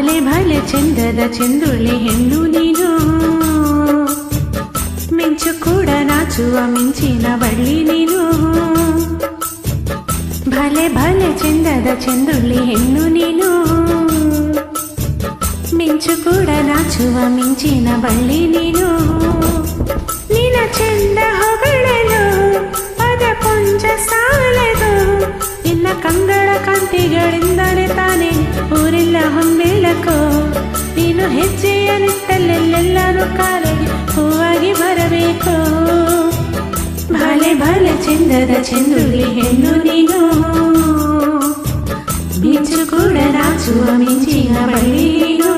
ಭಲೆ ಭಲೆ ಚಂದದ ಚೆಂದುಳ್ಳಿ ಹೆಣ್ಣು ನೀನು, ಮಿಂಚು ಕೂಡ ನಾಚುವ ಮಿಂಚಿನ ಬಳ್ಳಿ ನೀನು. ಭಲೆ ಭಲೆ ಚಂದದ ಚೆಂದುಳ್ಳಿ ಹೆಣ್ಣು ನೀನು, ಮಿಂಚು ಕೂಡ ನಾಚುವ ಮಿಂಚಿನ ಬಳ್ಳಿ ನೀನು. ನಿನ್ನ ಚಂದ ಹೊಗಳಲು ಪದ ಪುಂಜ ಸಾಲದು, ನಿನ್ನ ಕಂಗಳ ಕಾಂತಿಗಳಿಂದಲೇ ತಾನೆ ಊರೆಲ್ಲ ಹೊಂಬೆಳಕು. ನೀನು ಹೆಜ್ಜೆಯ ನಿಟ್ಟಲ್ಲೆಲ್ಲೆಲ್ಲರೂ ಕಾಲಿಗೆ ಹೂವಾಗಿ ಬರಬೇಕು. ಭಲೆ ಭಲೆ ಚಂದದ ಚೆಂದುಳ್ಳಿ ಹೆಣ್ಣು ನೀನು, ಮಿಂಚು ಕೂಡ ನಾಚುವ ಮಿಂಚಿನ ಬಳ್ಳಿ ನೀನು.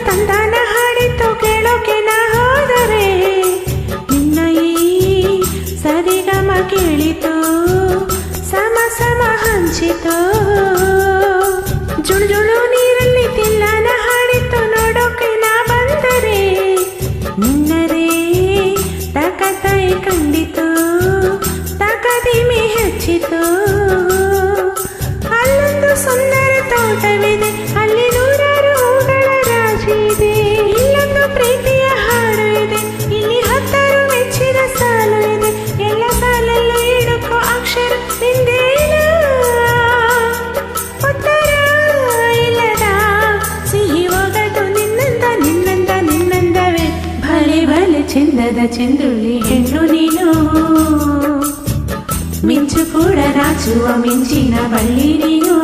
ತಂದಾನ ಹಾಡಿತು ಕೇಳೋಕೆ ನಾ ಹೋದರೆ, ನಿನ್ನ ಈ ಸರಿಗಮ ಕೇಳಿತು ಸಮ ಸಮ ಹಂಚಿತು. ಜುಳು ಜುಳು ನೀರಲ್ಲಿ ತಿಲ್ಲನ ಹಾಡಿತು ನೋಡೋಕೆ ನಾ ಬಂದರೆ, ನಿನ್ನದೇ ತಕತೈ ಕಂಡಿತು ತಕದಿಮೆ ಹೆಚ್ಚಿತು. ಅಲ್ಲೊಂದು ಸುಂದರ ತೋಟವಿದೆ, ಅಲ್ಲಿ ನೂರಾರು ಹೂಗಳ ರಾಶಿ ಇದೆ. ಇಲ್ಲೊಂದು ಪ್ರೀತಿಯ ಹಾಡು ಇದೆ, ಇಲ್ಲಿ 10 ಮೆಚ್ಚಿನ ಸಾಲು ಇದೆ. ಎಲ್ಲ ಸಾಲಲ್ಲೂ ಇಡುಕೋ ಅಕ್ಷರ ನಿಂದೇನ, ಉತ್ತರ ಇಲ್ಲದ ಸಿಹಿ ಒಗಟು ನಿನ್ನಂದ ನಿನ್ನಂದ ನಿನ್ನಂದವೇ. ಭಲೆ ಭಲೆ ಚಂದದ ಚೆಂದುಳ್ಳಿ ಹೆಣ್ಣು ನೀನು, ಮಿಂಚು ಕೂಡ ನಾಚುವ ಮಿಂಚಿನ ಬಳ್ಳಿ ನೀನು.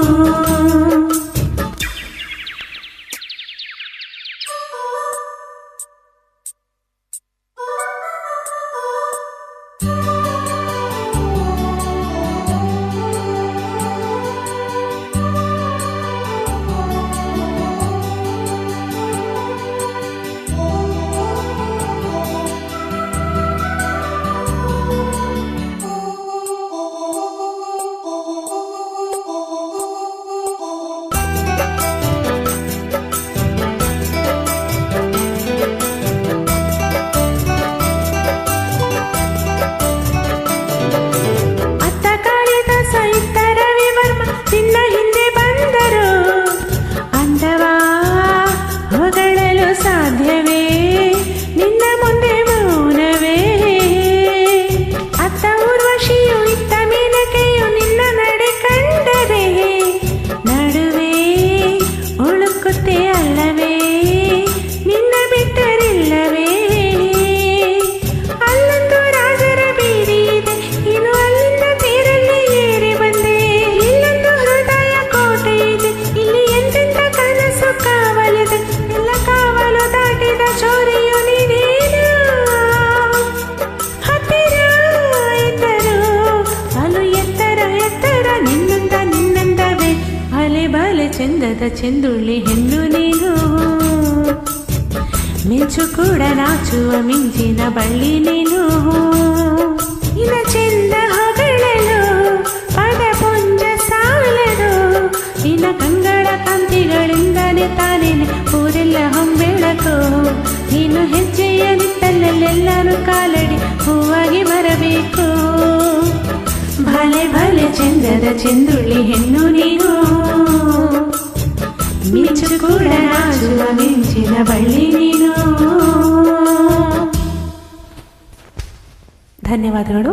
ನಿನ್ನ ಹಿಂದೆ ಬಂದರು ಅಂದವಾ ಹೊಗಳಲು ಸಾಧ್ಯವೇ, ನಿನ್ನ ಮುಂದೆ ಮೌನವೇ. ಅತ್ತ ಊರ್ವಶಿಯು ಇತ್ತ ಮೀನಕೆಯು ನಿನ್ನ ನಡೆ ಕಂಡರೆ, ನಡುವೆ ಉಳುಕುತ್ತೆ ಅಲ್ಲವೇ ನಿನ್ನ ಬಿಟ್ಟರಿಲ್ಲವೇ. ಅಲ್ಲೊಂದು ರಾಜರ ಬೀದಿ ಇದೆ, ಇನ್ನು ಅಲ್ಲಿಂದ ತೀರಲ್ಲಿ ಏರಿ ಬಂದೆ. ಇಲ್ಲೊಂದು ಹೃದಯ ಕೋಟೆ ಇದೆ, ಇಲ್ಲಿ ಎಂತೆಂಥ ಕನಸು ಕಾವಲಿದೆ. ಎಲ್ಲ ಕಾವಲು ದಾಟಿದ ಚೋರಿಯು ನೀನೇನು. ಹತ್ತಿರ ಇದ್ದರು ಅಲು ಎತ್ತರ ಎತ್ತರ ನಿನ್ನಂದ ನಿನ್ನಂದವೇ. ಭಲೆ ಭಲೆ ಚಂದದ ಚೆಂದುಳ್ಳಿ ಹೆಣ್ಣು ನೀನು, ಮಿಂಚು ಕೂಡ ನಾಚುವ ಮಿಂಚಿನ ಬಳ್ಳಿ ನೀನು. ನಿನ್ನ ಚೆಂದ ಹೊಗಳಲು ಪದ ಪುಂಜ ಸಾಲದು, ನಿನ್ನ ಕಂಗಳ ಕಾಂತಿಗಳಿಂದಲೇ ತಾನೇನೆ ಊರೆಲ್ಲ ಹೊಂಬೆಳಕು. ನೀನು ಹೆಜ್ಜೆಯ ನಿಟ್ಟಲ್ಲೆಲ್ಲರೂ ಕಾಲಡಿ ಹೂವಾಗಿ ಬರಬೇಕು. ಭಲೆ ಭಲೆ ಚಂದದ ಚೆಂದುಳ್ಳಿ ಹೆಣ್ಣು ನೀನು, ಮಿಂಚು ಕೂಡ ನಾಚುವ ಮಿಂಚಿನ ಬಳ್ಳಿ ನೀನು. ಧನ್ಯವಾದಗಳು.